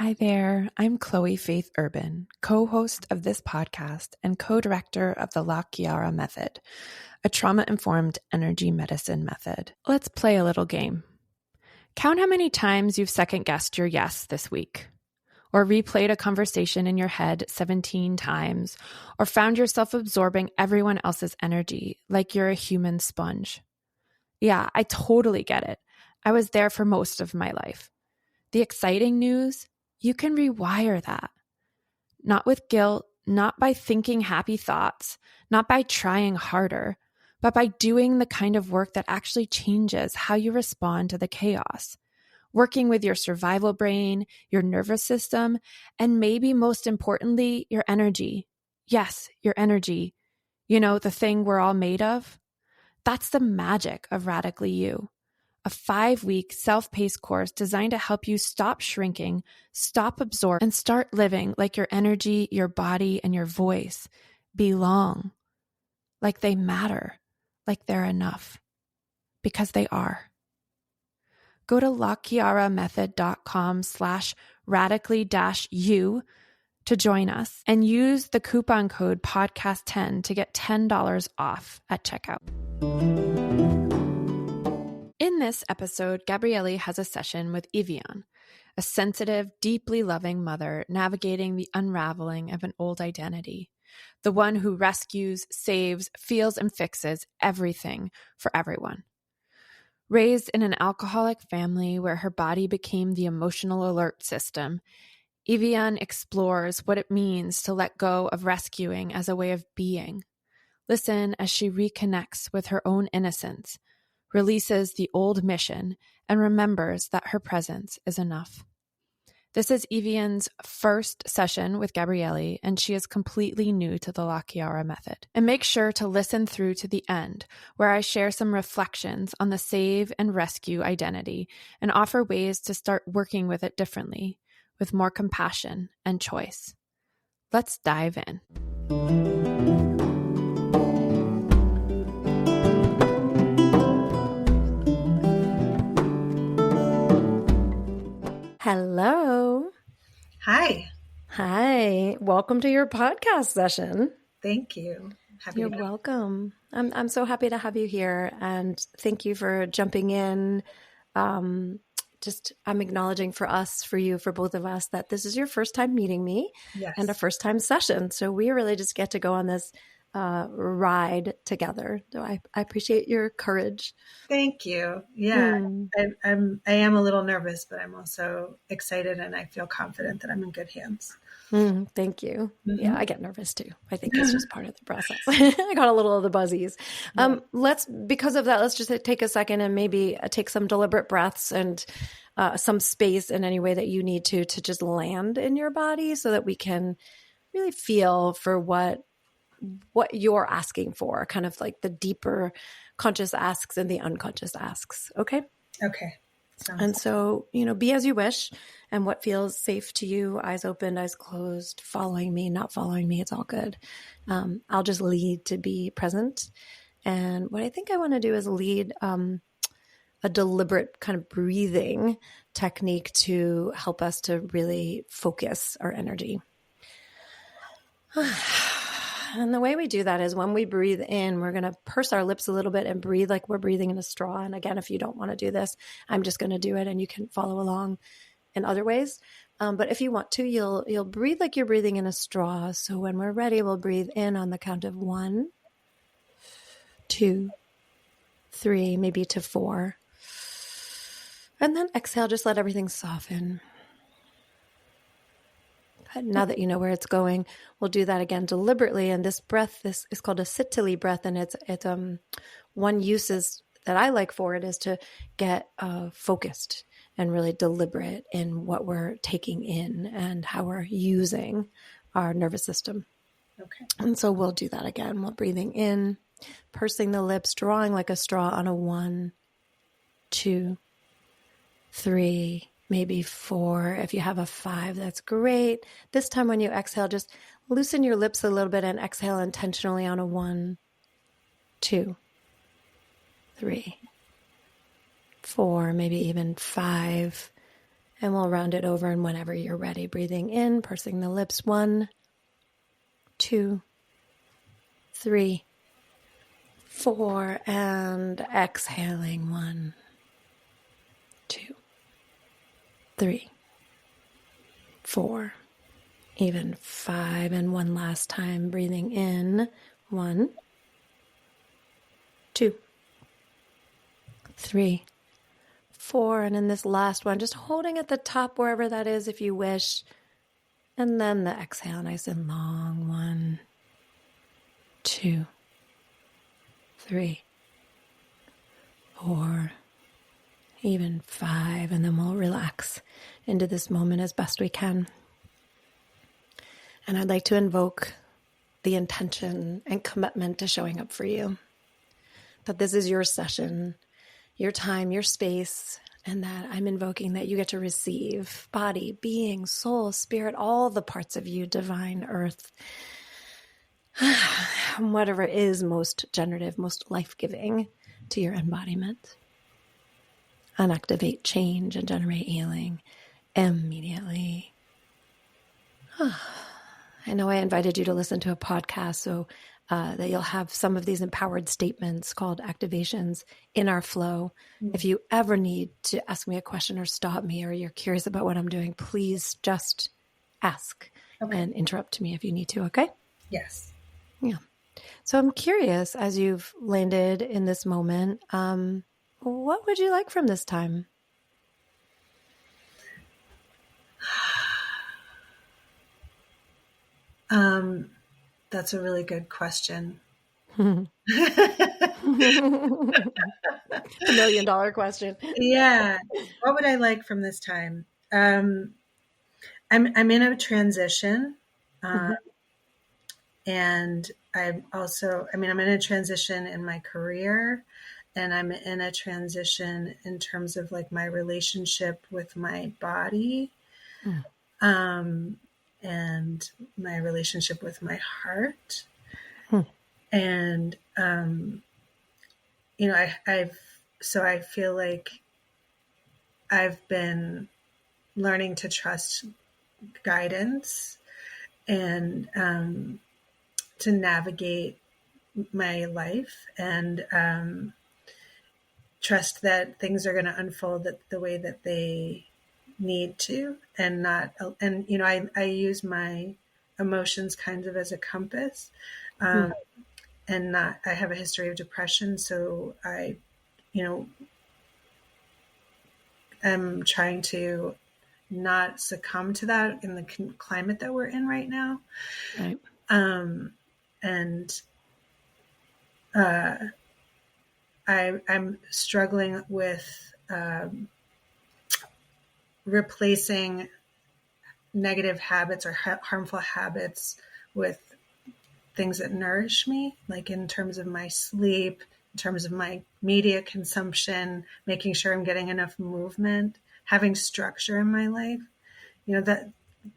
Hi there, I'm Chloë Faith Urban, co-host of this podcast and co-director of the LaChiara Method, a trauma-informed energy medicine method. Let's play a little game. Count how many times you've second-guessed your yes this week, or replayed a conversation in your head 17 times, or found yourself absorbing everyone else's energy like you're a human sponge. Yeah, I totally get it. I was there for most of my life. The exciting news? You can rewire that. Not with guilt, not by thinking happy thoughts, not by trying harder, but by doing the kind of work that actually changes how you respond to the chaos. Working with your survival brain, your nervous system, and maybe most importantly, your energy. Yes, your energy. You know, the thing we're all made of. That's the magic of Radically You. A 5-week self-paced course designed to help you stop shrinking, stop absorbing, and start living like your energy, your body, and your voice belong, like they matter, like they're enough, because they are. Go to lachiaramethod.com/radically-you to join us and use the coupon code podcast10 to get $10 off at checkout. In this episode, Gabrielli has a session with Evyan, a sensitive, deeply loving mother navigating the unraveling of an old identity, the one who rescues, saves, feels, and fixes everything for everyone. Raised in an alcoholic family where her body became the emotional alert system, Evyan explores what it means to let go of rescuing as a way of being. Listen as she reconnects with her own innocence, releases the old mission, and remembers that her presence is enough. This is Evyan's first session with Gabrielli, and she is completely new to the LaChiara Method. And make sure to listen through to the end, where I share some reflections on the save and rescue identity and offer ways to start working with it differently, with more compassion and choice. Let's dive in. Hello. Hi. Hi. Welcome to your podcast session. Thank you. You're welcome. I'm so happy to have you here, and thank you for jumping in. I'm acknowledging for us, for you, for both of us, that this is your first time meeting me. Yes. And a first time session. So we really just get to go on this ride together. So I appreciate your courage. Thank you. Yeah, I am a little nervous, but I'm also excited, and I feel confident that I'm in good hands. Thank you. Mm-hmm. Yeah, I get nervous too. I think it's just part of the process. I got a little of the buzzies. Because of that, let's just take a second and maybe take some deliberate breaths and some space in any way that you need to just land in your body so that we can really feel for what you're asking for, kind of like the deeper conscious asks and the unconscious asks. Okay? Okay. So, be as you wish and what feels safe to you, eyes open, eyes closed, following me, not following me. It's all good. I'll just lead to be present. And what I think I want to do is lead a deliberate kind of breathing technique to help us to really focus our energy. And the way we do that is when we breathe in, we're going to purse our lips a little bit and breathe like we're breathing in a straw. And again, if you don't want to do this, I'm just going to do it and you can follow along in other ways. But if you want to, you'll breathe like you're breathing in a straw. So when we're ready, we'll breathe in on the count of 1, 2, 3, maybe to 4. And then exhale, just let everything soften. Now that you know where it's going, we'll do that again deliberately. And this breath, this is called a sitili breath. And it's one uses that I like for it is to get focused and really deliberate in what we're taking in and how we're using our nervous system. Okay. And so we'll do that again. We're breathing in, pursing the lips, drawing like a straw on a 1, 2, 3, maybe 4. If you have a 5, that's great. This time when you exhale, just loosen your lips a little bit and exhale intentionally on a 1, 2, 3, 4, maybe even 5. And we'll round it over, and whenever you're ready, breathing in, pursing the lips, 1, 2, 3, 4, and exhaling, 1, 2, 3, 4, even 5, and one last time, breathing in, 1, 2, 3, 4, and in this last one, just holding at the top wherever that is if you wish, and then the exhale, nice and long, 1, 2, 3, 4, even 5, and then we'll relax into this moment as best we can. And I'd like to invoke the intention and commitment to showing up for you, that this is your session, your time, your space, and that I'm invoking that you get to receive body, being, soul, spirit, all the parts of you, divine, earth, whatever is most generative, most life-giving to your embodiment. And activate change and generate healing immediately. I know I invited you to listen to a podcast so that you'll have some of these empowered statements called activations in our flow. Mm-hmm. If you ever need to ask me a question or stop me, or you're curious about what I'm doing, please just ask and interrupt me if you need to, okay? Yes. Yeah. So I'm curious, as you've landed in this moment, what would you like from this time? That's a really good question. $1 million question. Yeah. What would I like from this time? I'm in a transition. And I'm in a transition in my career, and I'm in a transition in terms of like my relationship with my body, and my relationship with my heart. And, I feel like I've been learning to trust guidance and, to navigate my life, and, trust that things are going to unfold the way that they need to, and not, and, I use my emotions kind of as a compass, and I have a history of depression. So I'm trying to not succumb to that in the climate that we're in right now. Right. I'm struggling with replacing negative habits or harmful habits with things that nourish me, like in terms of my sleep, in terms of my media consumption, making sure I'm getting enough movement, having structure in my life. That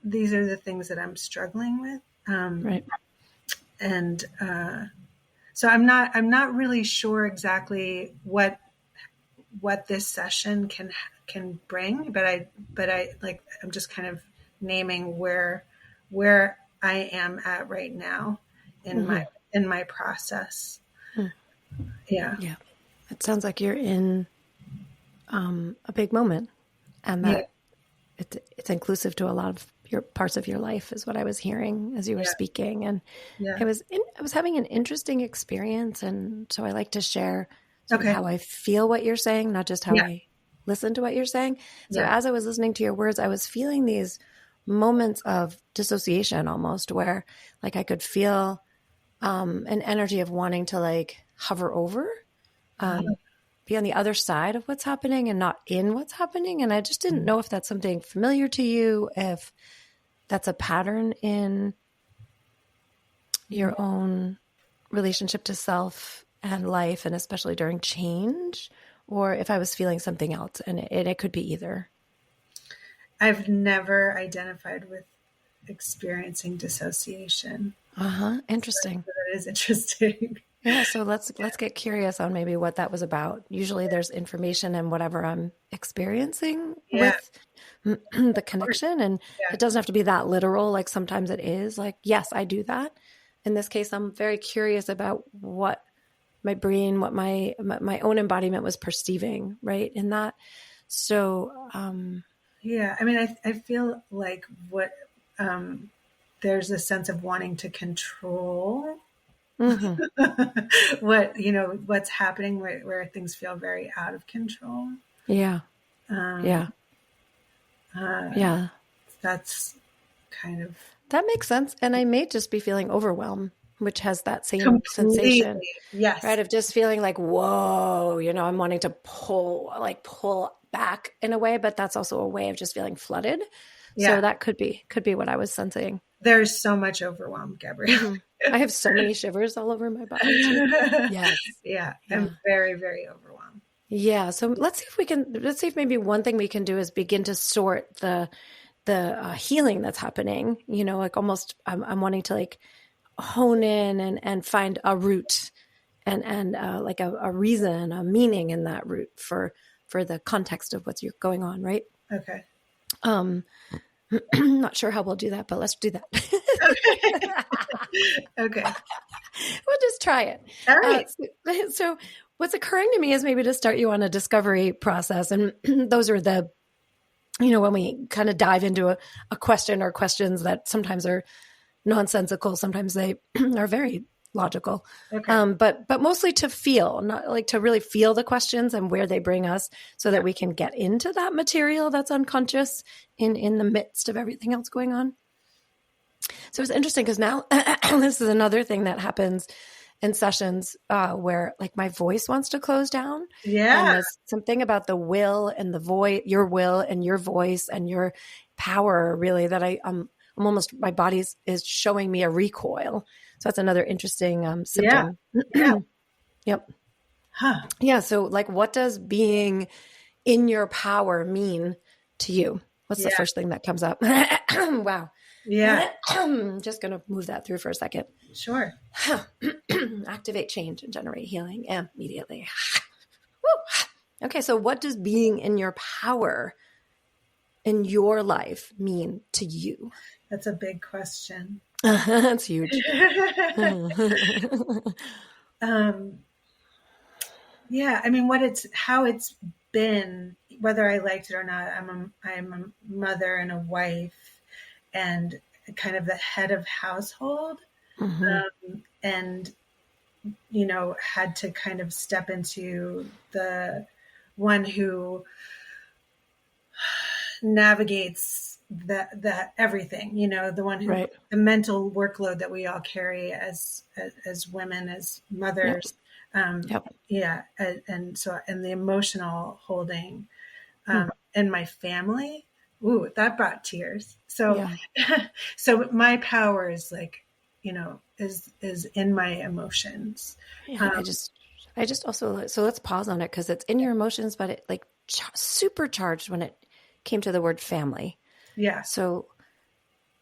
these are the things that I'm struggling with. Right. And so I'm not really sure exactly what this session can bring, but I'm just kind of naming where I am at right now in my process. Yeah. It sounds like you're in a big moment, and that it's inclusive to a lot of your parts of your life, is what I was hearing as you were speaking. And I was having an interesting experience, and so I like to share sort of how I feel what you're saying, not just how I listen to what you're saying. So as I was listening to your words, I was feeling these moments of dissociation almost, where like I could feel an energy of wanting to like hover over, be on the other side of what's happening and not in what's happening. And I just didn't know if that's something familiar to you, if that's a pattern in your own relationship to self and life, and especially during change, or if I was feeling something else, and it could be either. I've never identified with experiencing dissociation. Interesting. So that is interesting. Yeah. So let's get curious on maybe what that was about. Usually there's information in whatever I'm experiencing with the connection. And it doesn't have to be that literal. Like sometimes it is like, yes, I do that. In this case, I'm very curious about what my brain, what my own embodiment was perceiving, right, in that. So, yeah, I mean, I feel like there's a sense of wanting to control what, what's happening where things feel very out of control. Yeah. Yeah. That's kind of. That makes sense. And I may just be feeling overwhelmed, which has that same Completely. sensation. Yes. Right. Of just feeling like, whoa, I'm wanting to pull back in a way, but that's also a way of just feeling flooded. Yeah. So that could be what I was sensing. There's so much overwhelm, Gabrielle. I have so many shivers all over my body too. Yes. Yeah. I'm very, very overwhelmed. Yeah. So let's see if maybe one thing we can do is begin to sort the healing that's happening, like almost I'm wanting to like hone in and find a root and like a reason, a meaning in that root for the context of what's going on. Right. Okay. I'm not sure how we'll do that, but let's do that. Okay. We'll just try it. All right. So what's occurring to me is maybe to start you on a discovery process. And those are the, when we kind of dive into a question or questions that sometimes are nonsensical, sometimes they are very logical. Okay. But mostly to feel, not like to really feel the questions and where they bring us so that we can get into that material that's unconscious in the midst of everything else going on. So it's interesting because now this is another thing that happens in sessions where like my voice wants to close down. Yeah. And there's something about the will and the voice, your will and your voice and your power really that I'm almost, my body is showing me a recoil. So that's another interesting symptom. Yeah. Yep. Huh. Yeah. So like, what does being in your power mean to you? What's the first thing that comes up? Wow. Yeah. Just going to move that through for a second. Sure. Activate change and generate healing immediately. Woo. Okay. So what does being in your power in your life mean to you? That's a big question. That's huge. Yeah. I mean, how it's been, whether I liked it or not, I'm a mother and a wife and kind of the head of household. And, had to kind of step into the one who navigates that everything, the one who, the mental workload that we all carry as women, as mothers. Yeah. And the emotional holding, and my family, ooh, that brought tears. So, so my power is like, is in my emotions. Yeah, I just also, so let's pause on it because it's in your emotions, but it like supercharged when it came to the word family. Yeah. So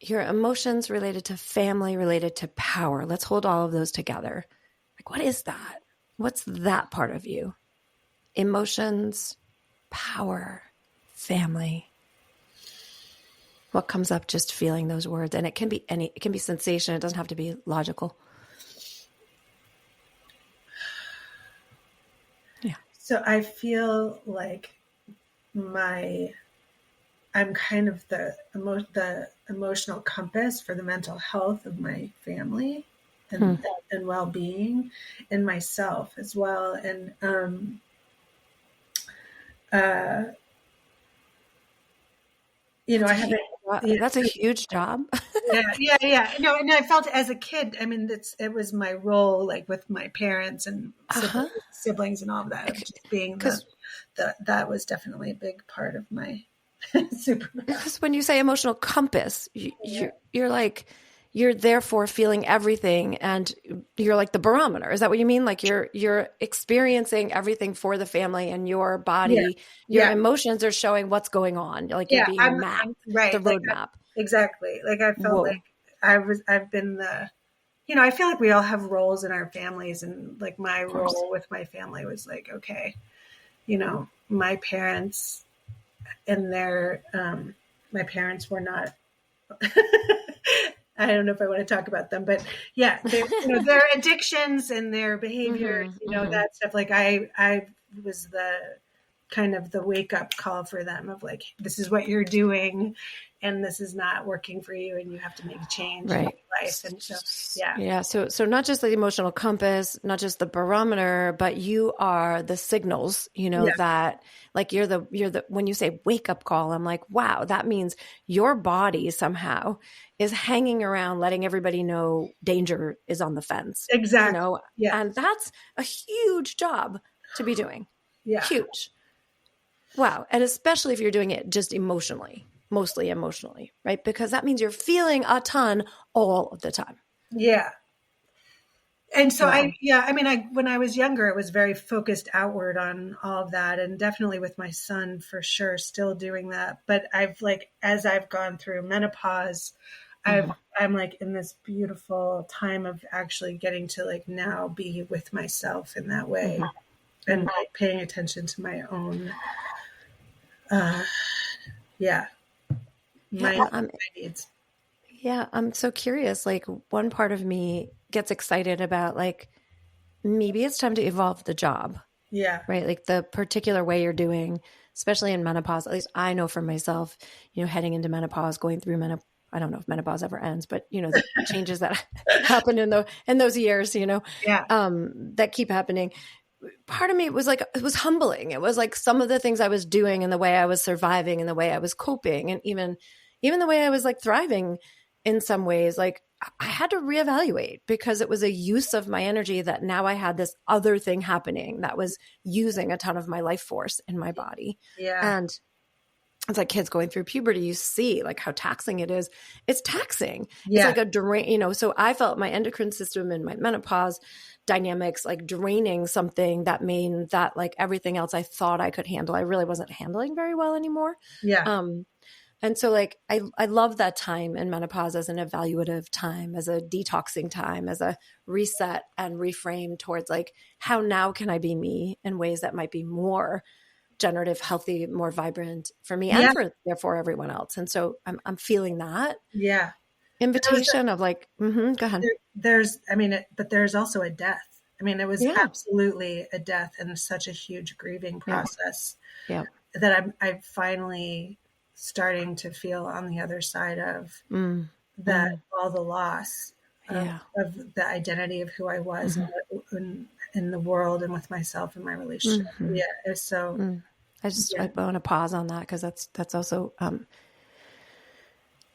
your emotions related to family, related to power. Let's hold all of those together. Like, what is that? What's that part of you? Emotions, power, family. What comes up just feeling those words? And it can be it can be sensation. It doesn't have to be logical. Yeah. So I feel like I'm kind of the emotional compass for the mental health of my family and well-being, and myself as well. And I haven't. That's a huge job. Yeah. No, and I felt as a kid. I mean, it was my role, like with my parents and siblings and all of that. Just being that was definitely a big part of my superpower. Because when you say emotional compass, you're like, you're therefore feeling everything, and you're like the barometer. Is that what you mean? Like you're experiencing everything for the family, and your body, your emotions are showing what's going on. Like you're being mapped, the roadmap. Exactly. Like I felt like I've been the, I feel like we all have roles in our families, and like my role with my family was like, okay, my parents and their, my parents were not, I don't know if I want to talk about them, but yeah, their addictions and their behaviors, that stuff. Like I was the kind of the wake up call for them of like, this is what you're doing and this is not working for you and you have to make a change in your life. And so, yeah. Yeah. So not just the emotional compass, not just the barometer, but you are the signals, that like you're the, when you say wake up call, I'm like, wow, that means your body somehow is hanging around, letting everybody know danger is on the fence. Exactly. Yeah. And that's a huge job to be doing. Yeah. Huge. Wow. And especially if you're doing it just emotionally, mostly emotionally, right? Because that means you're feeling a ton all of the time. Yeah. And so when I was younger, it was very focused outward on all of that, and definitely with my son for sure, still doing that. But as I've gone through menopause, I'm like in this beautiful time of actually getting to like now be with myself in that way, and like paying attention to my own, my needs. Yeah, I'm so curious. Like one part of me gets excited about like, maybe it's time to evolve the job. Yeah. Right. Like the particular way you're doing, especially in menopause, at least I know for myself, heading into menopause, going through menopause. I don't know if menopause ever ends, but the changes that happen in those years, that keep happening. Part of me was like, it was humbling. It was like some of the things I was doing and the way I was surviving and the way I was coping and even the way I was like thriving in some ways, like I had to reevaluate because it was a use of my energy that now I had this other thing happening that was using a ton of my life force in my body. Yeah. And it's like kids going through puberty, you see like how taxing it is. It's taxing. Yeah. It's like a drain, so I felt my endocrine system and my menopause dynamics like draining something that mean that like everything else I thought I could handle, I really wasn't handling very well anymore. Yeah. And so like, I love that time in menopause as an evaluative time, as a detoxing time, as a reset and reframe towards like, how now can I be me in ways that might be more generative, healthy, more vibrant for me and for therefore everyone else. And so I'm feeling that invitation of like, go ahead. But there's also a death. I mean, it was absolutely a death and such a huge grieving process that I'm finally starting to feel on the other side of that, all the loss of the identity of who I was in the world and with myself and my relationship. Yeah. So I want to pause on that because that's also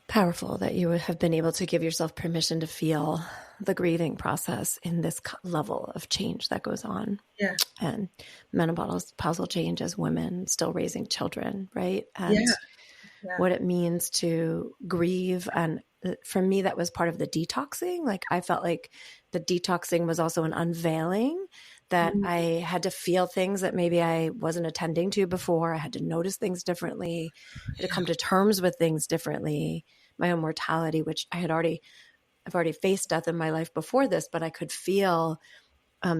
powerful that you would have been able to give yourself permission to feel the grieving process in this level of change that goes on. Yeah. And menopausal change as women still raising children, right? And what it means to grieve. And for me, that was part of the detoxing. Like I felt like the detoxing was also an unveiling that I had to feel things that maybe I wasn't attending to before. I had to notice things differently, I had to come to terms with things differently, my own mortality, which I've already faced death in my life before this, but I could feel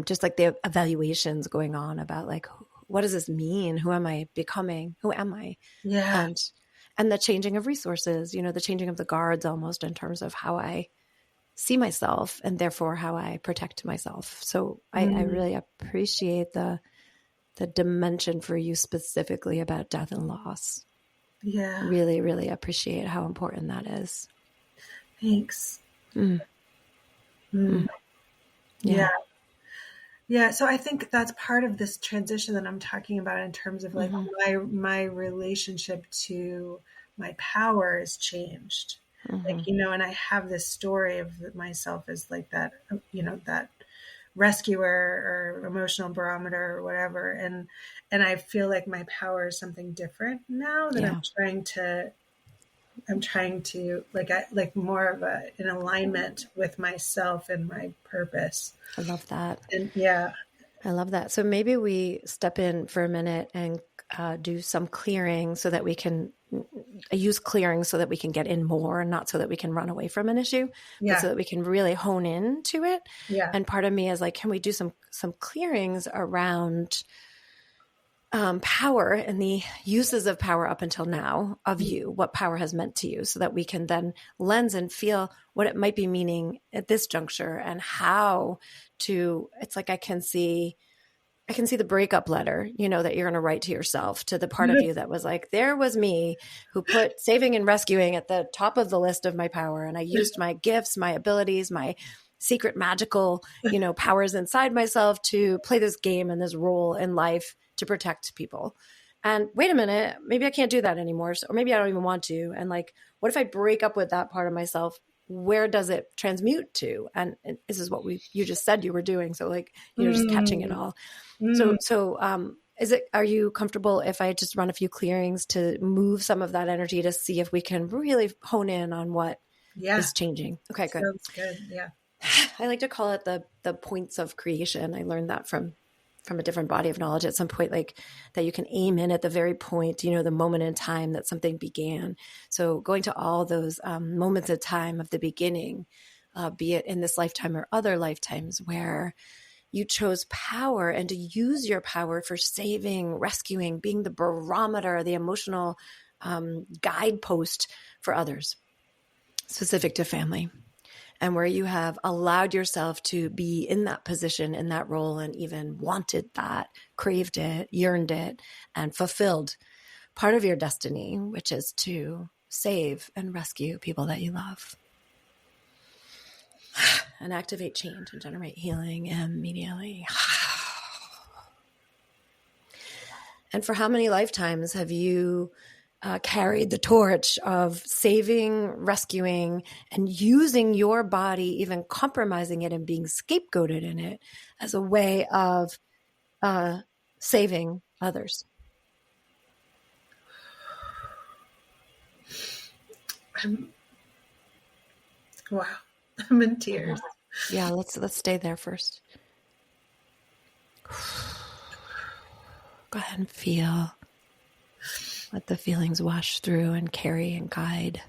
just like the evaluations going on about like, what does this mean? Who am I becoming? Who am I? Yeah. And the changing of resources, the changing of the guards almost in terms of how I see myself and therefore how I protect myself. So I really appreciate the dimension for you specifically about death and loss. Yeah. Really, really appreciate how important that is. Thanks. Yeah. Yeah. So I think that's part of this transition that I'm talking about in terms of like my relationship to my power has changed. Like, and I have this story of myself as like that, that rescuer or emotional barometer or whatever. And I feel like my power is something different now that I'm trying to like more of an alignment with myself and my purpose. I love that. And I love that. So maybe we step in for a minute and do some clearing so that we can use clearing so that we can get in more, not so that we can run away from an issue, but so that we can really hone into it. Yeah. And part of me is like, can we do some clearings around power and the uses of power up until now of you, what power has meant to you, so that we can then lens and feel what it might be meaning at this juncture and how to, it's like I can see the breakup letter, that you're going to write to yourself, to the part of you that was like, there was me who put saving and rescuing at the top of the list of my power. And I used my gifts, my abilities, my secret magical, powers inside myself to play this game and this role in life to protect people. And wait a minute, maybe I can't do that anymore. Or maybe I don't even want to. And like, what if I break up with that part of myself? Where does it transmute to? And this is what you just said you were doing. So like, just catching it all. So are you comfortable if I just run a few clearings to move some of that energy to see if we can really hone in on what is changing? Okay, good. Sounds good. Yeah. I like to call it the points of creation. I learned that from a different body of knowledge at some point, like that you can aim in at the very point, the moment in time that something began. So going to all those moments of time of the beginning, be it in this lifetime or other lifetimes, where you chose power and to use your power for saving, rescuing, being the barometer, the emotional guidepost for others, specific to family. And where you have allowed yourself to be in that position, in that role, and even wanted that, craved it, yearned it, and fulfilled part of your destiny, which is to save and rescue people that you love. And activate change and generate healing immediately. And for how many lifetimes have you carried the torch of saving, rescuing, and using your body, even compromising it and being scapegoated in it as a way of saving others? Wow. I'm in tears. Yeah, let's stay there first. Go ahead and feel. Let the feelings wash through and carry and guide.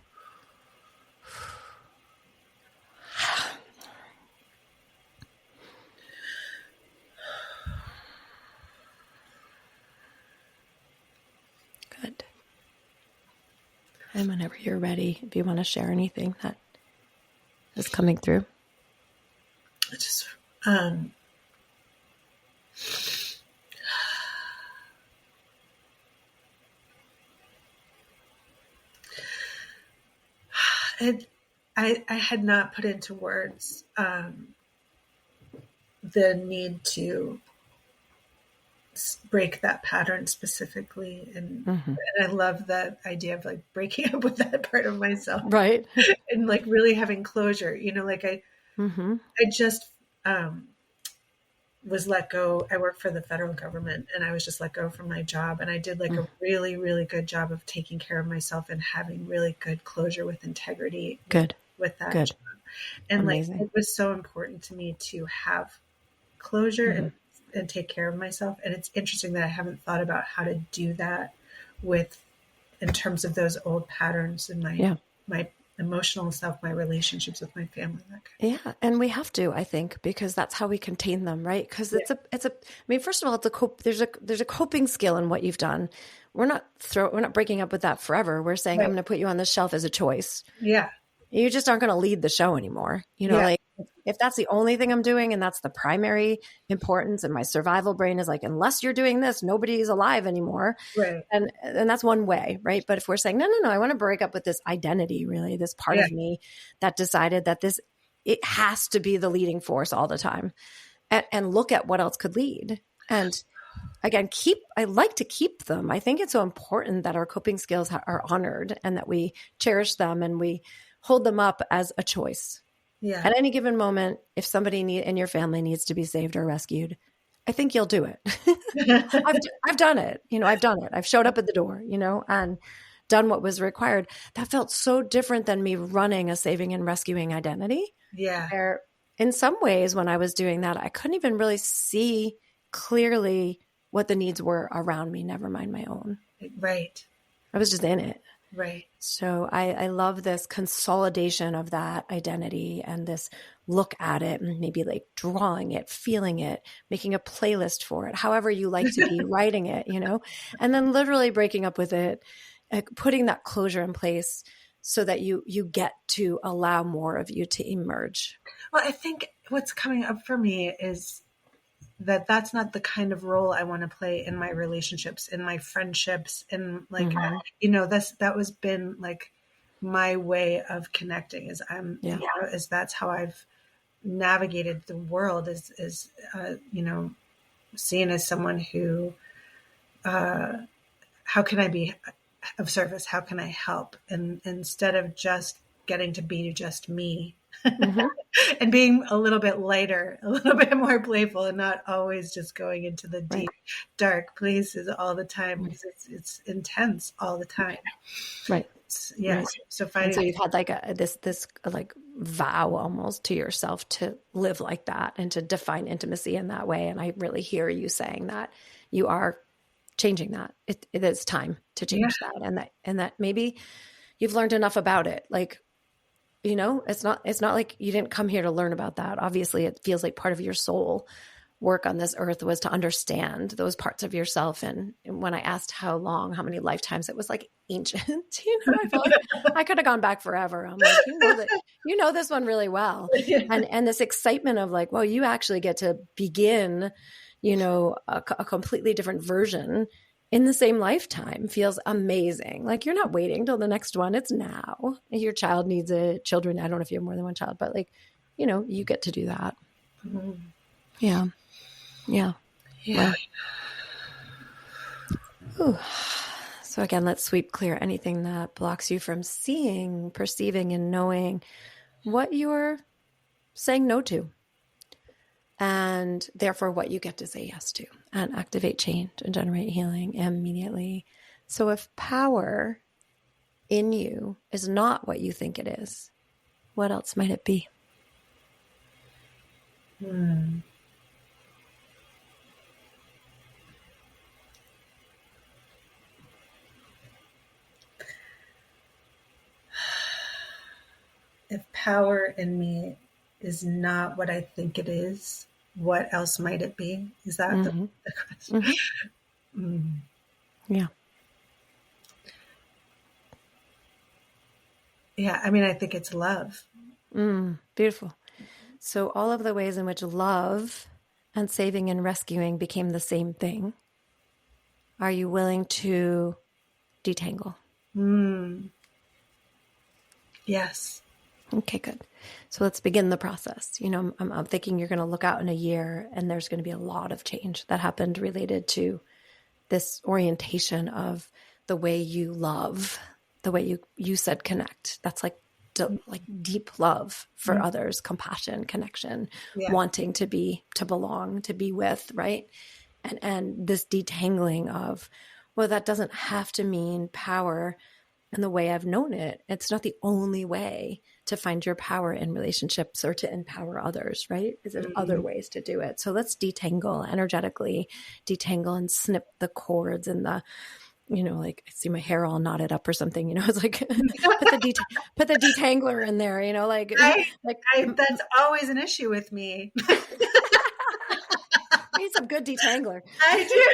Good. And whenever you're ready, if you want to share anything that is coming through. I just, I had not put into words the need to break that pattern specifically, and I love that idea of like breaking up with that part of myself, right? And like really having closure. Like I just was let go. I work for the federal government, and I was just let go from my job, and I did like a really, really good job of taking care of myself and having really good closure with integrity. With that job. And amazing. Like it was so important to me to have closure and take care of myself. And it's interesting that I haven't thought about how to do that in terms of those old patterns in my emotional self, my relationships with my family. Yeah. And we have to, I think, because that's how we contain them, right? Because it's I mean, first of all, there's a coping skill in what you've done. We're not breaking up with that forever. We're saying, I'm going to put you on the shelf as a choice. Yeah. You just aren't going to lead the show anymore. Like if that's the only thing I'm doing and that's the primary importance, and my survival brain is like, unless you're doing this, nobody's alive anymore. Right. And that's one way, right? But if we're saying, no, I want to break up with this identity, really, this part of me that decided that it has to be the leading force all the time, and look at what else could lead. And again, I like to keep them. I think it's so important that our coping skills are honored and that we cherish them and we hold them up as a choice. Yeah. At any given moment, if somebody in your family needs to be saved or rescued, I think you'll do it. I've done it. I've done it. I've showed up at the door, and done what was required. That felt so different than me running a saving and rescuing identity. Yeah. Where in some ways, when I was doing that, I couldn't even really see clearly what the needs were around me, never mind my own. Right. I was just in it. Right. So I love this consolidation of that identity and this look at it and maybe like drawing it, feeling it, making a playlist for it, however you like to be writing it, you know, and then literally breaking up with it, putting that closure in place so that you get to allow more of you to emerge. Well, I think what's coming up for me is that that's not the kind of role I want to play in my relationships, in my friendships, and like, you know, that was been like my way of connecting is you know, is that's how I've navigated the world is you know, seen as someone who, how can I be of service? How can I help? And instead of just getting to be just me, and being a little bit lighter, a little bit more playful, and not always just going into the deep, dark places all the time because it's intense all the time. Right. Yeah. Right. So finding. And so you've had like this like vow almost to yourself to live like that and to define intimacy in that way. And I really hear you saying that you are changing that. It is time to change that, and that maybe you've learned enough about it. Like, you know, it's not like you didn't come here to learn about that. Obviously, it feels like part of your soul work on this earth was to understand those parts of yourself. And when I asked how many lifetimes, it was like ancient. You know, I felt like I could have gone back forever. I'm like, you know this one really well, and this excitement of like, well, you actually get to begin, you know, a completely different version in the same lifetime feels amazing. Like you're not waiting till the next one. It's now. Your child needs children. I don't know if you have more than one child, but like, you know, you get to do that. Mm-hmm. Yeah. Yeah. Yeah. Wow. So again, let's sweep clear anything that blocks you from seeing, perceiving, and knowing what you're saying no to. And therefore what you get to say yes to, and activate change and generate healing immediately. So if power in you is not what you think it is, what else might it be? If power in me is not what I think it is, what else might it be? Is that the question? Yeah. Yeah. I mean, I think it's love. Beautiful. So all of the ways in which love and saving and rescuing became the same thing, are you willing to detangle? Yes. Okay, good. So let's begin the process. You know, I'm thinking you're going to look out in a year and there's going to be a lot of change that happened related to this orientation of the way you love, the way you said connect. That's like deep love for others, compassion, connection, wanting to belong, to be with, right? And this detangling of, well, that doesn't have to mean power and the way I've known it. It's not the only way to find your power in relationships or to empower others, right? Is there other ways to do it? So let's detangle, energetically detangle and snip the cords and the, you know, like I see my hair all knotted up or something, you know, it's like, put the detangler in there, you know, like that's always an issue with me. I need some good detangler. I do.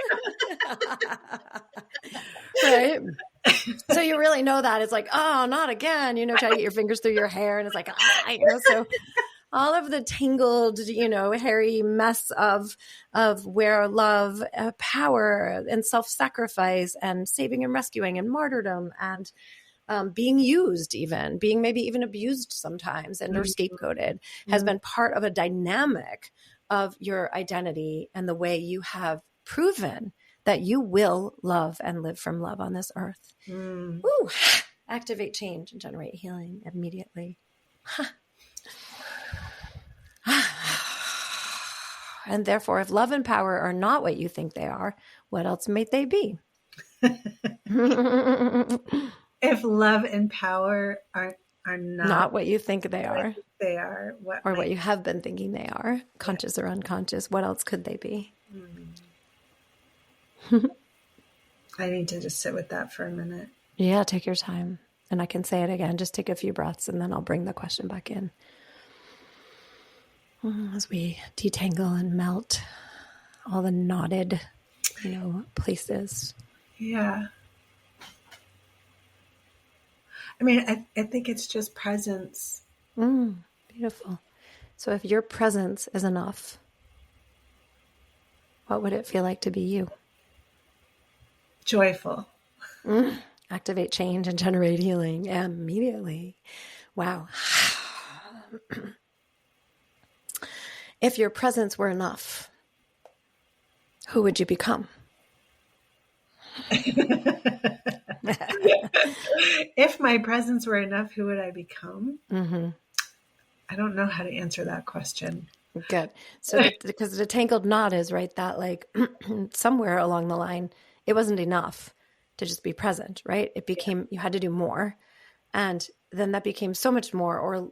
Right. So you really know that it's like, oh, not again, you know, try to get your fingers through your hair and it's like, you know, so all of the tangled, you know, hairy mess of where love, power and self-sacrifice and saving and rescuing and martyrdom and being used, being maybe even abused sometimes and or scapegoated has been part of a dynamic of your identity and the way you have proven that you will love and live from love on this earth. Ooh, activate change and generate healing immediately. And therefore, if love and power are not what you think they are, what else might they be? If love and power are not what you think they are, what you have been thinking they are, conscious or unconscious, what else could they be? I need to just sit with that for a minute. Yeah, take your time. And I can say it again. Just take a few breaths and then I'll bring the question back in. As we detangle and melt all the knotted, places. Yeah. I mean, I think it's just presence. Beautiful. So if your presence is enough, what would it feel like to be you? Joyful. Activate change and generate healing immediately. Wow. If your presence were enough, who would you become? If my presence were enough, who would I become? Mm-hmm. I don't know how to answer that question. Good. So because the tangled knot is right, that like somewhere along the line, it wasn't enough to just be present, right? It became, you had to do more. And then that became so much more, or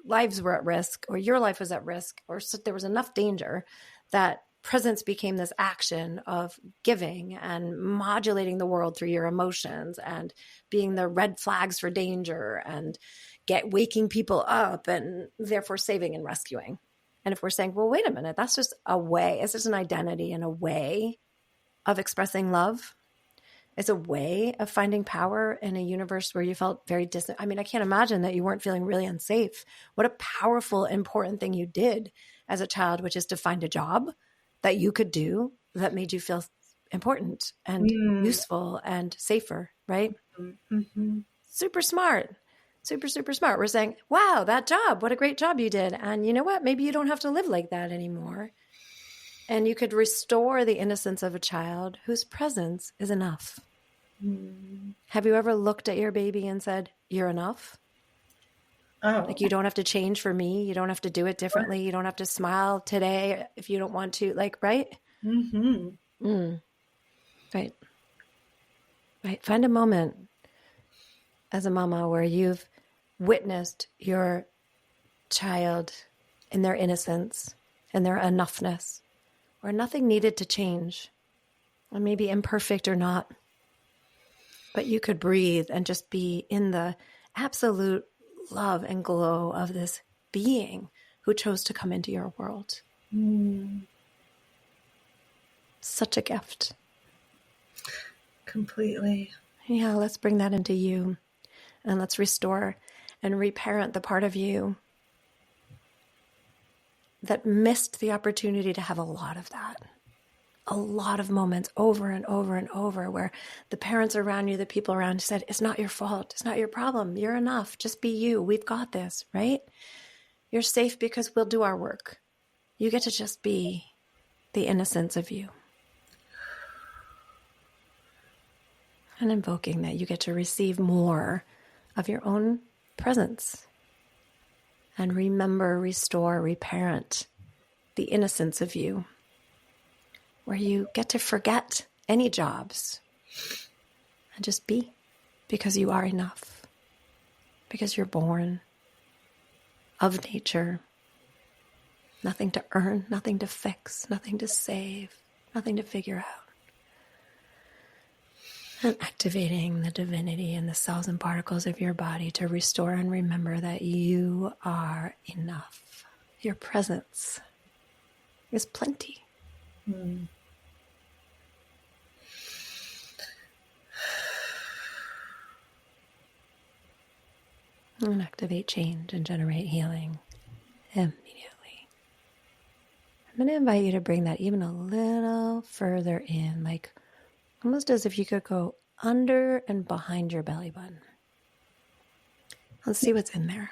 lives were at risk, or your life was at risk, or so there was enough danger that presence became this action of giving and modulating the world through your emotions and being the red flags for danger and waking people up and therefore saving and rescuing. And if we're saying, well, wait a minute, that's just a way, it's just an identity and a way of expressing love. It's a way of finding power in a universe where you felt very distant. I mean, I can't imagine that you weren't feeling really unsafe. What a powerful, important thing you did as a child, which is to find a job that you could do that made you feel important and useful and safer, right? Mm-hmm. Super smart. Super, super smart. We're saying, wow, that job, what a great job you did. And you know what? Maybe you don't have to live like that anymore. And you could restore the innocence of a child whose presence is enough. Have you ever looked at your baby and said, you're enough? Oh. Like, you don't have to change for me. You don't have to do it differently. You don't have to smile today if you don't want to, like, right? Mm-hmm. Right. Right. Find a moment as a mama where you've witnessed your child in their innocence and their enoughness, where nothing needed to change, or maybe imperfect or not, but you could breathe and just be in the absolute love and glow of this being who chose to come into your world. Such a gift. Completely. Yeah, let's bring that into you, and let's restore and reparent the part of you that missed the opportunity to have a lot of that. A lot of moments over and over and over where the parents around you, the people around you said, it's not your fault. It's not your problem. You're enough. Just be you. We've got this, right? You're safe because we'll do our work. You get to just be the innocence of you. And invoking that you get to receive more of your own presence. And remember, restore, reparent the innocence of you, where you get to forget any jobs and just be, because you are enough, because you're born of nature. Nothing to earn, nothing to fix, nothing to save, nothing to figure out. And activating the divinity in the cells and particles of your body to restore and remember that you are enough. Your presence is plenty. And activate change and generate healing immediately. I'm going to invite you to bring that even a little further in, like almost as if you could go under and behind your belly button. Let's see what's in there.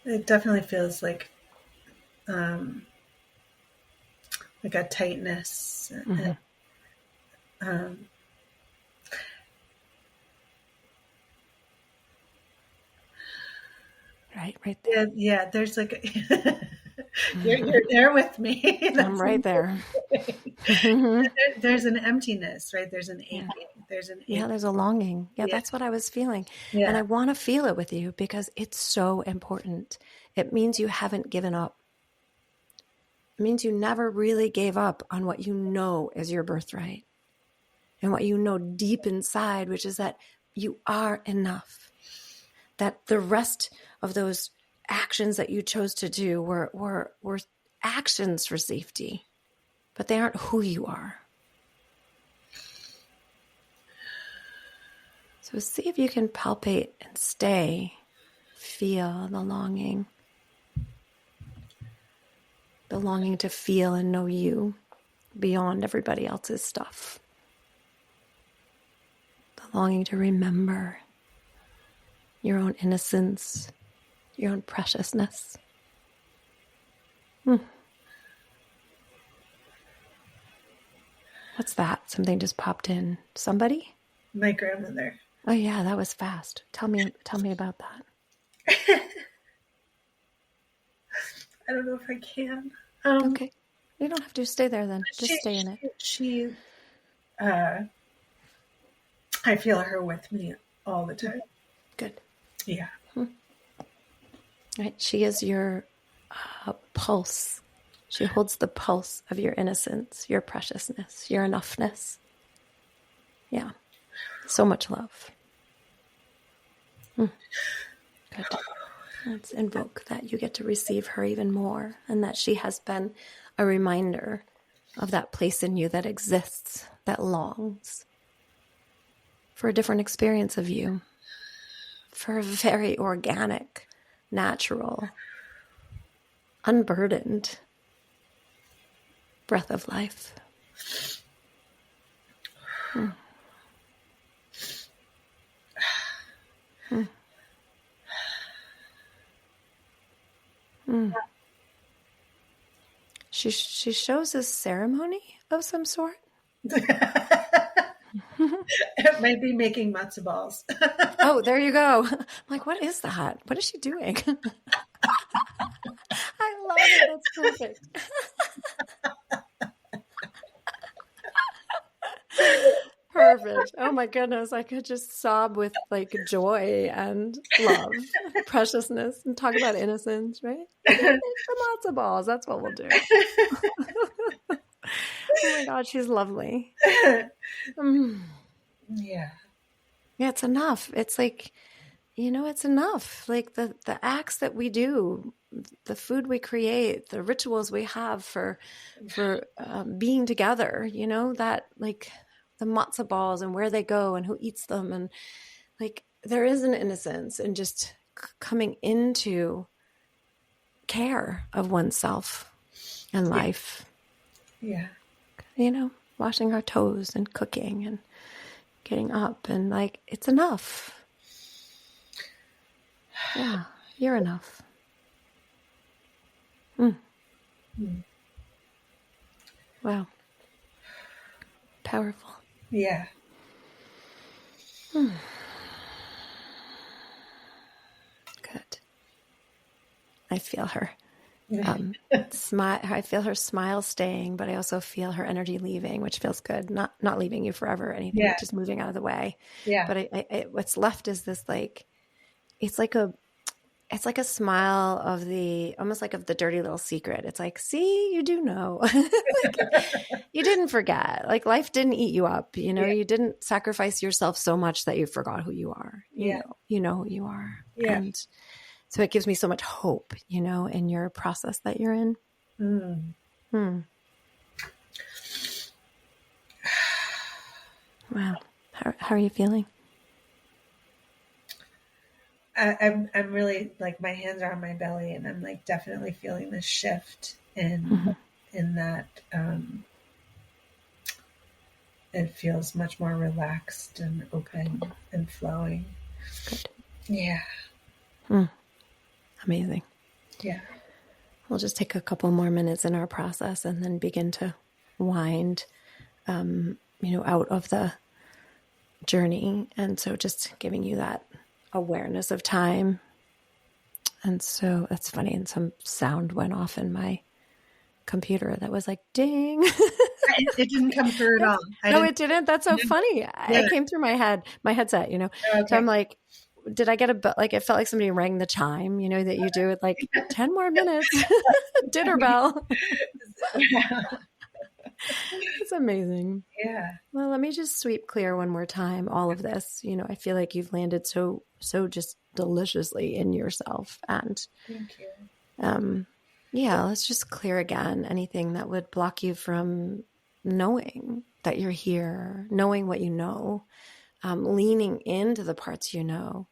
It definitely feels like a tightness. Right there. Yeah. There's like you're there with me. I'm right there. There's an emptiness, right? There's an aching. There's a longing. Yeah, that's what I was feeling. Yeah. And I want to feel it with you because it's so important. It means you haven't given up. It means you never really gave up on what you know is your birthright and what you know deep inside, which is that you are enough. That the rest of those actions that you chose to do were actions for safety, but they aren't who you are. So see if you can palpate and feel the longing to feel and know you beyond everybody else's stuff. The longing to remember your own innocence, your own preciousness. What's that? Something just popped in. Somebody? My grandmother. Oh yeah, that was fast. Tell me about that. I don't know if I can. Okay. You don't have to stay there then. Just stay in it. I feel her with me all the time. Good. Yeah. Right. She is your pulse. She holds the pulse of your innocence, your preciousness, your enoughness. Yeah. So much love. Good. Let's invoke that you get to receive her even more, and that she has been a reminder of that place in you that exists, that longs for a different experience of you, for a very organic, natural, unburdened breath of life. She shows a ceremony of some sort. It might be making matzo balls. Oh, there you go. I'm like, what is that? What is she doing? I love it. That's perfect. Perfect. Oh my goodness. I could just sob with like joy and love, preciousness, and talk about innocence, right? The matzo balls. That's what we'll do. Oh my God, she's lovely. Yeah. Yeah, it's enough. It's like, it's enough. Like the acts that we do, the food we create, the rituals we have for being together, that like the matzo balls and where they go and who eats them. And like, there is an innocence in just coming into care of oneself and life. Yeah. Washing our toes and cooking and getting up, and like, it's enough. Yeah, you're enough. Wow. Powerful. Yeah. Good. I feel her. Smile. I feel her smile staying, but I also feel her energy leaving, which feels good. Not leaving you forever or anything, but just moving out of the way. Yeah. But I what's left is this like, it's like a smile of almost like of the dirty little secret. It's like, see, you do know. You didn't forget. Like, life didn't eat you up. You didn't sacrifice yourself so much that you forgot who you are. You know who you are. Yeah. And so it gives me so much hope, in your process that you're in. Wow. How are you feeling? I'm really like, my hands are on my belly, and I'm like definitely feeling this shift in that it feels much more relaxed and open and flowing. Good. Yeah. Amazing. Yeah. We'll just take a couple more minutes in our process and then begin to wind, out of the journey. And so just giving you that awareness of time. And so that's funny. And some sound went off in my computer that was like, ding. It didn't come through at all. No, it didn't. That's so funny. It came through my headset, Okay. So I'm like, did I get like, it felt like somebody rang the chime, you know, that you do it like 10 more minutes, dinner bell. It's amazing. Yeah. Well, let me just sweep clear one more time, all of this. You know, I feel like you've landed so just deliciously in yourself. And Thank you. yeah, let's just clear again anything that would block you from knowing that you're here, knowing what you know, leaning into the parts you know,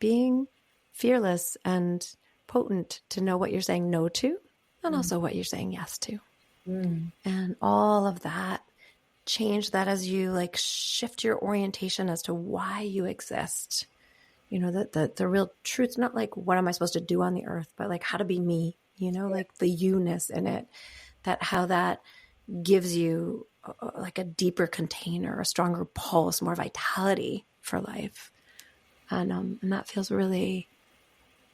being fearless and potent to know what you're saying no to, and also what you're saying yes to. And all of that, change that as you like shift your orientation as to why you exist. You know, that the real truth, not like what am I supposed to do on the earth, but like how to be me, you know, like the you-ness in it, that how that gives you like a deeper container, a stronger pulse, more vitality for life. And that feels really,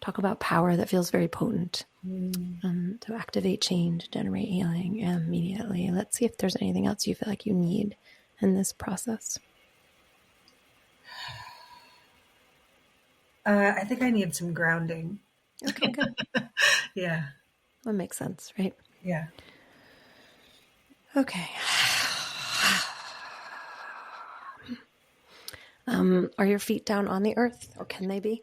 talk about power, that feels very potent. To activate change, generate healing immediately. Let's see if there's anything else you feel like you need in this process. I think I need some grounding. Okay, good. Yeah. That makes sense, right? Yeah. Okay. Are your feet down on the earth, or can they be?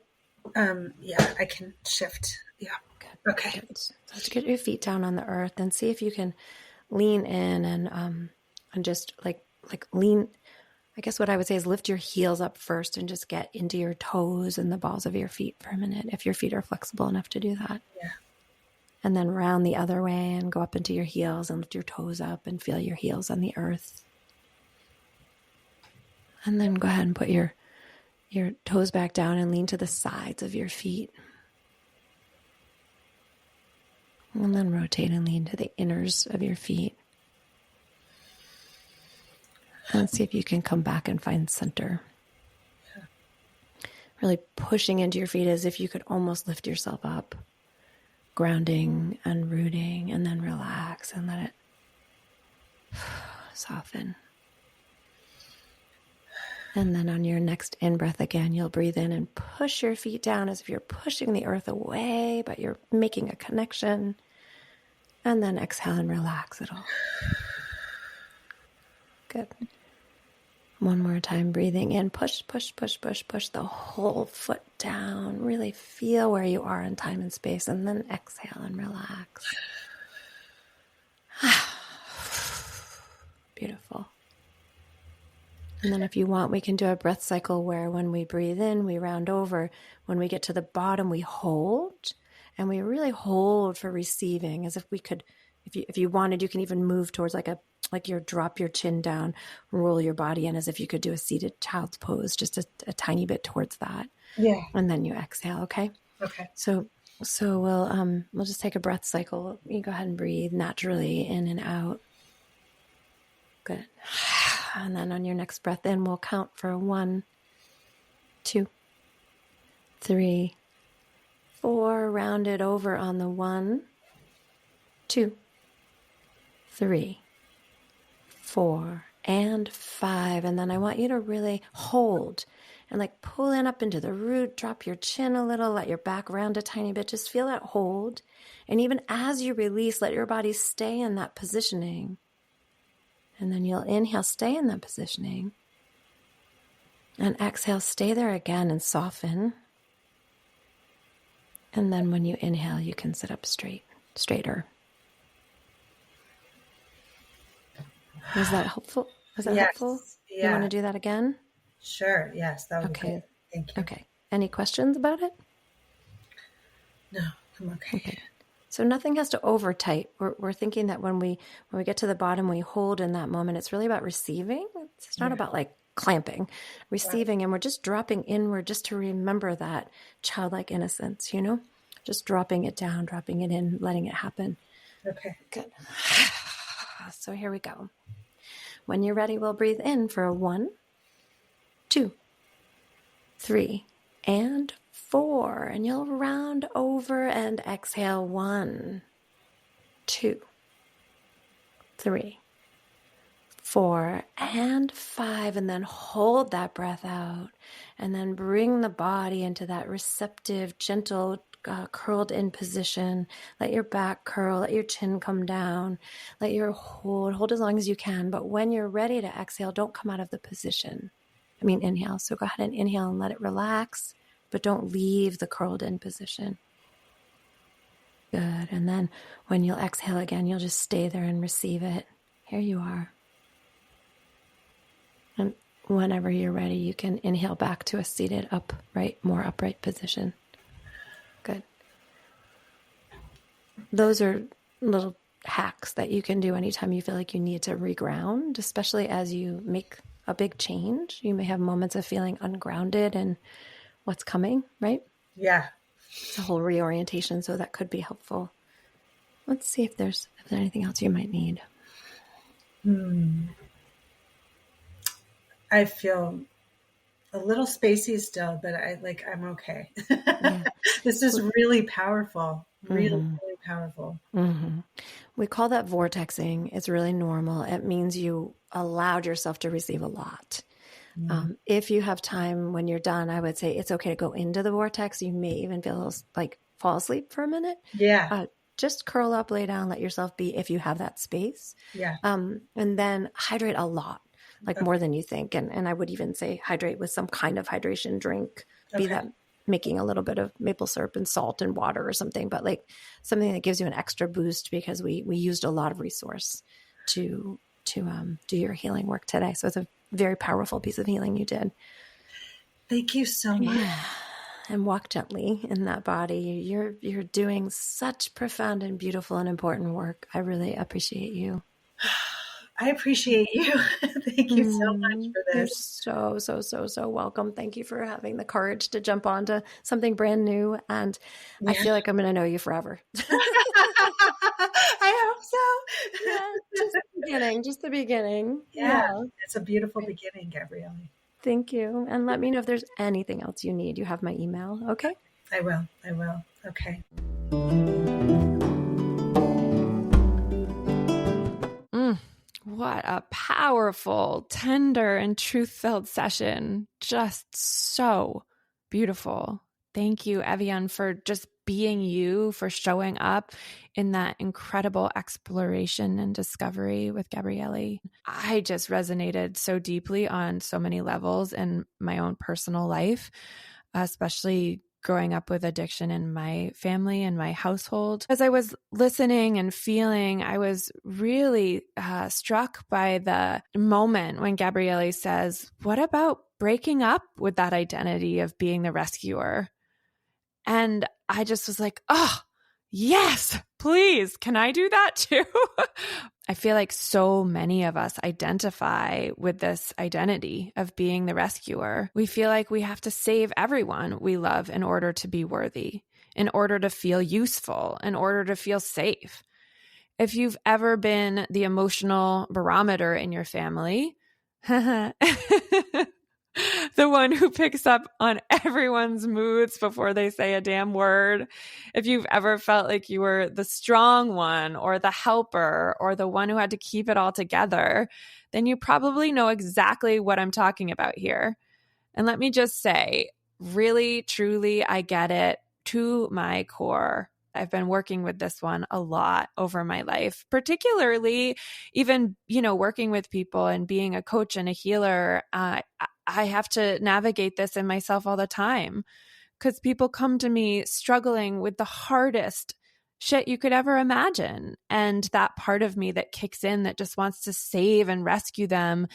Yeah, I can shift. Yeah. Good. Okay. Good. So let's get your feet down on the earth and see if you can lean in and just like lean. I guess what I would say is lift your heels up first and just get into your toes and the balls of your feet for a minute, if your feet are flexible enough to do that. Yeah. And then round the other way and go up into your heels and lift your toes up and feel your heels on the earth. And then go ahead and put your toes back down and lean to the sides of your feet. And then rotate and lean to the inners of your feet. And see if you can come back and find center. Really pushing into your feet as if you could almost lift yourself up. Grounding and rooting, and then relax and let it soften. And then on your next in-breath again, you'll breathe in and push your feet down as if you're pushing the earth away, but you're making a connection. And then exhale and relax it all. Good. One more time, breathing in, push, push, push, push, push the whole foot down. Really feel where you are in time and space, and then exhale and relax. Beautiful. And then if you want, we can do a breath cycle where when we breathe in, we round over. When we get to the bottom, we hold, and we really hold for receiving, as if we could, if you wanted, you can even move towards like you drop your chin down, roll your body in as if you could do a seated child's pose, just a tiny bit towards that. Yeah. And then you exhale, okay? Okay. So we'll just take a breath cycle. You go ahead and breathe naturally in and out. Good. And then on your next breath in, we'll count for 1, 2, 3, 4. Round it over on the 1, 2, 3, 4, and 5. And then I want you to really hold and like pull in up into the root, drop your chin a little, let your back round a tiny bit, just feel that hold. And even as you release, let your body stay in that positioning. And then you'll inhale, stay in that positioning. And exhale, stay there again and soften. And then when you inhale, you can sit up straighter. Was that helpful? Was that helpful? Yeah. You want to do that again? Sure. Yes, that would be Okay. good. Thank you. Okay. Any questions about it? No, I'm okay. So nothing has to over tight. We're thinking that when we get to the bottom, we hold in that moment. It's really about receiving. It's not about like clamping, receiving, and we're just dropping inward just to remember that childlike innocence, you know, just dropping it down, dropping it in, letting it happen. Okay. Good. So here we go. When you're ready, we'll breathe in for 1, 2, 3, and 4. And you'll round over and exhale 1, 2, 3, 4 and 5, and then hold that breath out, and then bring the body into that receptive, gentle, curled in position. Let your back curl, let your chin come down, let your hold as long as you can. But when you're ready to exhale, don't come out of the position. Inhale. So go ahead and inhale and let it relax, but don't leave the curled in position. Good. And then when you'll exhale again, you'll just stay there and receive it. Here you are. And whenever you're ready, you can inhale back to a seated more upright position. Good. Those are little hacks that you can do anytime you feel like you need to reground, especially as you make a big change. You may have moments of feeling ungrounded and what's coming, right? Yeah. It's a whole reorientation, so that could be helpful. Let's see if there's anything else you might need. I feel a little spacey still, but I'm okay. Yeah. This is really powerful. Really powerful. Mm-hmm. We call that vortexing. It's really normal. It means you allowed yourself to receive a lot. If you have time when you're done, I would say it's okay to go into the vortex. You may even feel like fall asleep for a minute. Yeah. Just curl up, lay down, let yourself be if you have that space. Yeah. And then hydrate a lot, more than you think. And I would even say hydrate with some kind of hydration drink, be that making a little bit of maple syrup and salt and water or something, but like something that gives you an extra boost because we used a lot of resource to do your healing work today. So it's a very powerful piece of healing you did. Thank you so much. Yeah. And walk gently in that body. You're doing such profound and beautiful and important work. I really appreciate you. I appreciate you. Thank you so much for this. You're so welcome. Thank you for having the courage to jump onto something brand new. And I feel like I'm going to know you forever. I hope so. Yeah, just the beginning. Yeah. It's a beautiful beginning, Gabrielli. Thank you. And let me know if there's anything else you need. You have my email. Okay. I will. Okay. What a powerful, tender, and truth-filled session. Just so beautiful. Thank you, Evyan, for just being you, for showing up in that incredible exploration and discovery with Gabrielli. I just resonated so deeply on so many levels in my own personal life, especially growing up with addiction in my family and my household. As I was listening and feeling, I was really struck by the moment when Gabrielli says, what about breaking up with that identity of being the rescuer? And I just was like, oh, yes, please. Can I do that too? I feel like so many of us identify with this identity of being the rescuer. We feel like we have to save everyone we love in order to be worthy, in order to feel useful, in order to feel safe. If you've ever been the emotional barometer in your family, the one who picks up on everyone's moods before they say a damn word. If you've ever felt like you were the strong one or the helper or the one who had to keep it all together, then you probably know exactly what I'm talking about here. And let me just say, really, truly, I get it to my core. I've been working with this one a lot over my life, particularly even, working with people and being a coach and a healer. I have to navigate this in myself all the time because people come to me struggling with the hardest shit you could ever imagine. And that part of me that kicks in that just wants to save and rescue them,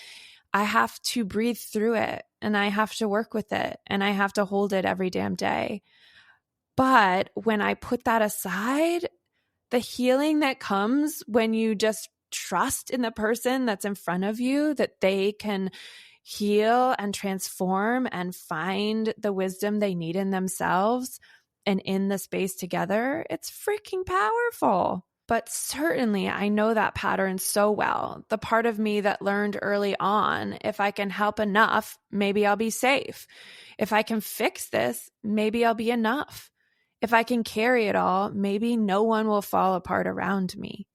I have to breathe through it and I have to work with it and I have to hold it every damn day. But when I put that aside, the healing that comes when you just trust in the person that's in front of you, that they can heal and transform and find the wisdom they need in themselves and in the space together, it's freaking powerful. But certainly I know that pattern so well. The part of me that learned early on, if I can help enough, maybe I'll be safe. If I can fix this, maybe I'll be enough. If I can carry it all, maybe no one will fall apart around me.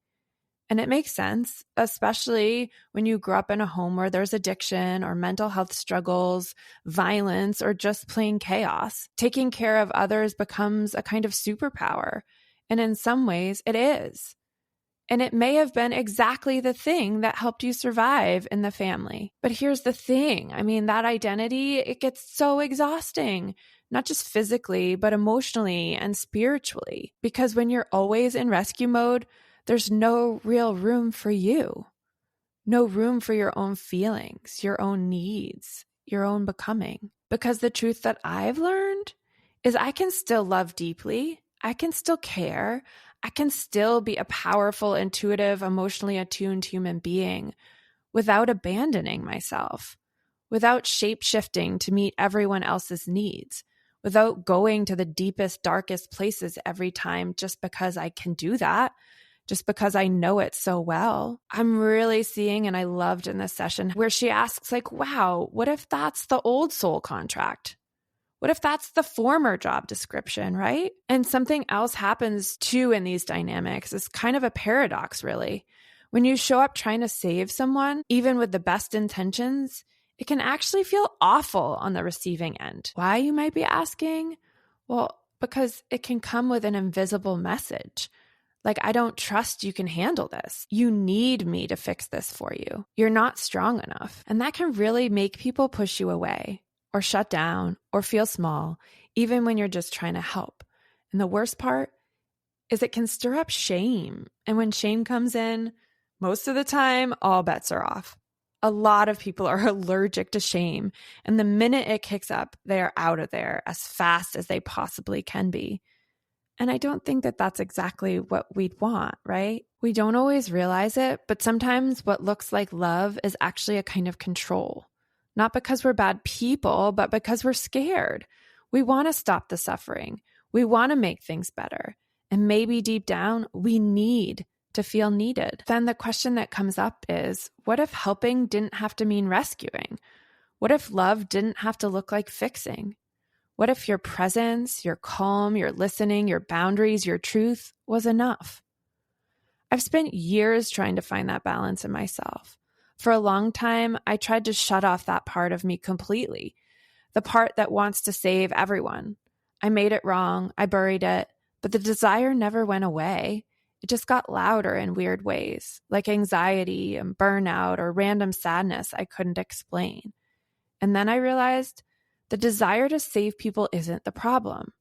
And it makes sense, especially when you grew up in a home where there's addiction or mental health struggles, violence, or just plain chaos. Taking care of others becomes a kind of superpower. And in some ways, it is. And it may have been exactly the thing that helped you survive in the family. But here's the thing. I mean, that identity, it gets so exhausting, not just physically, but emotionally and spiritually. Because when you're always in rescue mode, there's no real room for you. No room for your own feelings, your own needs, your own becoming. Because the truth that I've learned is I can still love deeply. I can still care. I can still be a powerful, intuitive, emotionally attuned human being without abandoning myself, without shape-shifting to meet everyone else's needs, without going to the deepest, darkest places every time just because I can do that, just because I know it so well. I'm really seeing, and I loved in this session, where she asks, like, wow, what if that's the old soul contract? What if that's the former job description, right? And something else happens too in these dynamics. It's kind of a paradox, really. When you show up trying to save someone, even with the best intentions, it can actually feel awful on the receiving end. Why, you might be asking? Well, because it can come with an invisible message. Like, I don't trust you can handle this. You need me to fix this for you. You're not strong enough. And that can really make people push you away or shut down or feel small, even when you're just trying to help. And the worst part is it can stir up shame. And when shame comes in, most of the time, all bets are off. A lot of people are allergic to shame. And the minute it kicks up, they are out of there as fast as they possibly can be. And I don't think that that's exactly what we'd want, right? We don't always realize it, but sometimes what looks like love is actually a kind of control. Not because we're bad people, but because we're scared. We want to stop the suffering. We want to make things better. And maybe deep down, we need to feel needed. Then the question that comes up is, what if helping didn't have to mean rescuing? What if love didn't have to look like fixing? What if your presence, your calm, your listening, your boundaries, your truth was enough? I've spent years trying to find that balance in myself. For a long time, I tried to shut off that part of me completely, the part that wants to save everyone. I made it wrong, I buried it, but the desire never went away. It just got louder in weird ways, like anxiety and burnout or random sadness I couldn't explain. And then I realized the desire to save people isn't the problem.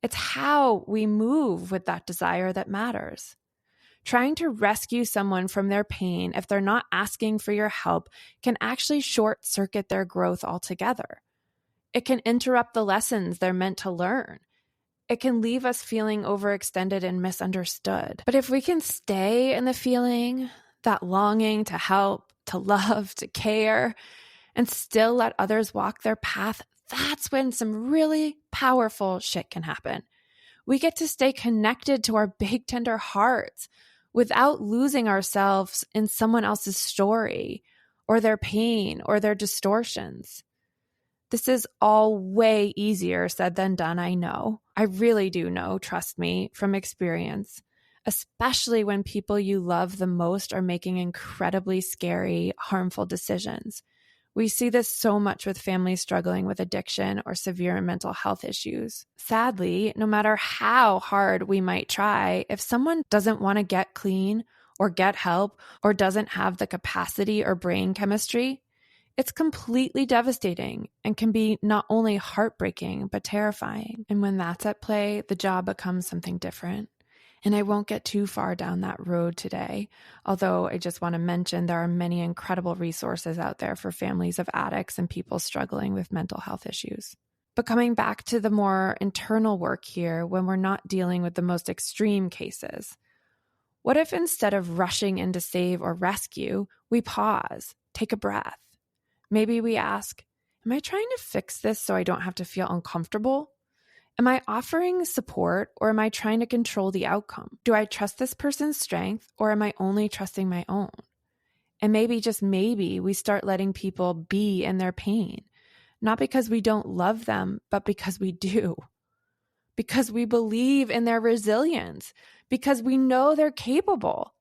It's how we move with that desire that matters. Trying to rescue someone from their pain if they're not asking for your help can actually short-circuit their growth altogether. It can interrupt the lessons they're meant to learn. It can leave us feeling overextended and misunderstood. But if we can stay in the feeling, that longing to help, to love, to care, and still let others walk their path, that's when some really powerful shit can happen. We get to stay connected to our big, tender hearts without losing ourselves in someone else's story or their pain or their distortions. This is all way easier said than done, I know. I really do know, trust me, from experience, especially when people you love the most are making incredibly scary, harmful decisions. We see this so much with families struggling with addiction or severe mental health issues. Sadly, no matter how hard we might try, if someone doesn't want to get clean or get help or doesn't have the capacity or brain chemistry, it's completely devastating and can be not only heartbreaking, but terrifying. And when that's at play, the job becomes something different. And I won't get too far down that road today, although I just want to mention there are many incredible resources out there for families of addicts and people struggling with mental health issues. But coming back to the more internal work here, when we're not dealing with the most extreme cases, what if instead of rushing in to save or rescue, we pause, take a breath? Maybe we ask, am I trying to fix this so I don't have to feel uncomfortable? Am I offering support or am I trying to control the outcome? Do I trust this person's strength or am I only trusting my own? And maybe, just maybe, we start letting people be in their pain, not because we don't love them, but because we do. Because we believe in their resilience, because we know they're capable.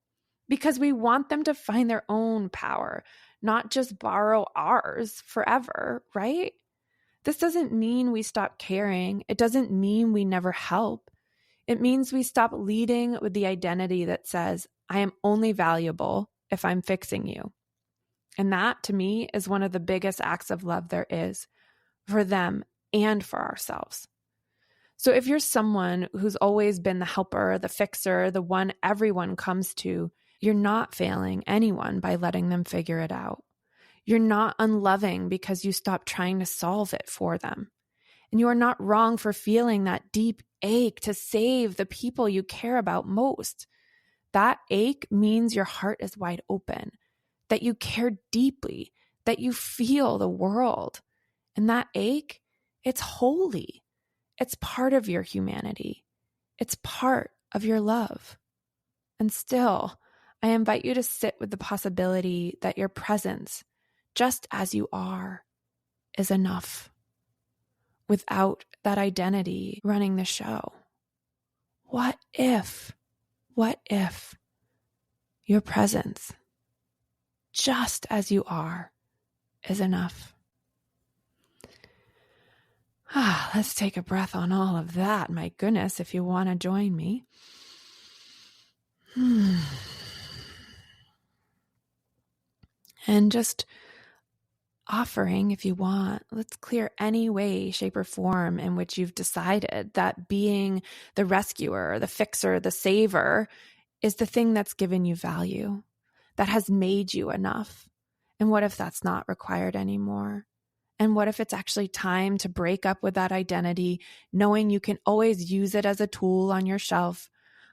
because we want them to find their own power, not just borrow ours forever, right? This doesn't mean we stop caring. It doesn't mean we never help. It means we stop leading with the identity that says, I am only valuable if I'm fixing you. And that, to me, is one of the biggest acts of love there is for them and for ourselves. So if you're someone who's always been the helper, the fixer, the one everyone comes to, you're not failing anyone by letting them figure it out. You're not unloving because you stop trying to solve it for them. And you are not wrong for feeling that deep ache to save the people you care about most. That ache means your heart is wide open, that you care deeply, that you feel the world. And that ache, it's holy. It's part of your humanity. It's part of your love. And still, I invite you to sit with the possibility that your presence, just as you are, is enough without that identity running the show. What if your presence, just as you are, is enough? Let's take a breath on all of that. My goodness, if you want to join me. And just offering, if you want, let's clear any way, shape, or form in which you've decided that being the rescuer, the fixer, the saver is the thing that's given you value, that has made you enough. And what if that's not required anymore? And what if it's actually time to break up with that identity, knowing you can always use it as a tool on your shelf?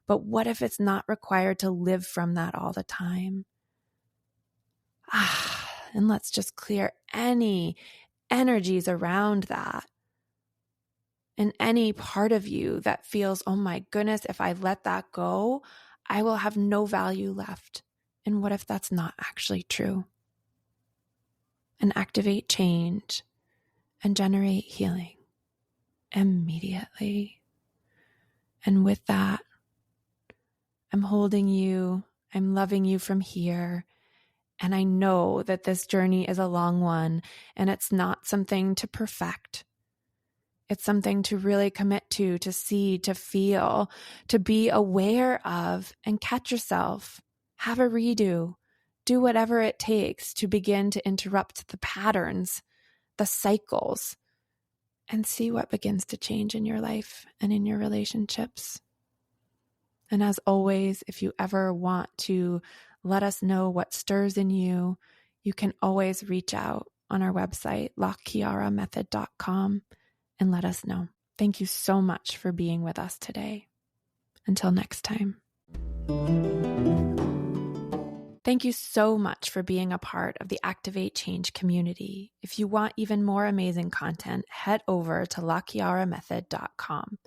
But what if it's not required to live from that all the time? And let's just clear any energies around that. And any part of you that feels, oh my goodness, if I let that go, I will have no value left. And what if that's not actually true? And activate change and generate healing immediately. And with that, I'm holding you, I'm loving you from here. And I know that this journey is a long one, and it's not something to perfect. It's something to really commit to see, to feel, to be aware of, and catch yourself. Have a redo. Do whatever it takes to begin to interrupt the patterns, the cycles, and see what begins to change in your life and in your relationships. And as always, if you ever want to let us know what stirs in you, you can always reach out on our website, LaChiaraMethod.com, and let us know. Thank you so much for being with us today. Until next time. Thank you so much for being a part of the Activate Change community. If you want even more amazing content, head over to LaChiaraMethod.com.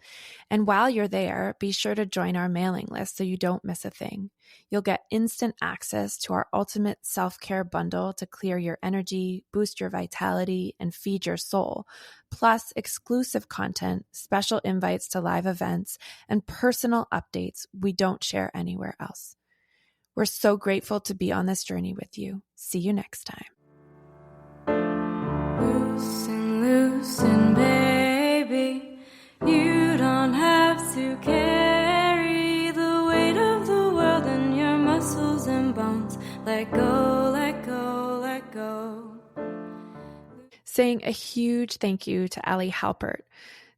And while you're there, be sure to join our mailing list so you don't miss a thing. You'll get instant access to our ultimate self-care bundle to clear your energy, boost your vitality, and feed your soul, plus exclusive content, special invites to live events, and personal updates we don't share anywhere else. We're so grateful to be on this journey with you. See you next time. Loosen, baby. You don't have to carry the weight of the world in your muscles and bones. Let go, let go, let go. Saying a huge thank you to Ali Halpert,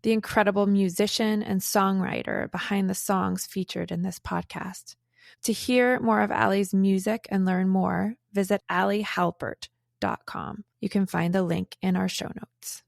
the incredible musician and songwriter behind the songs featured in this podcast. To hear more of Ali's music and learn more, visit alihalpert.com. You can find the link in our show notes.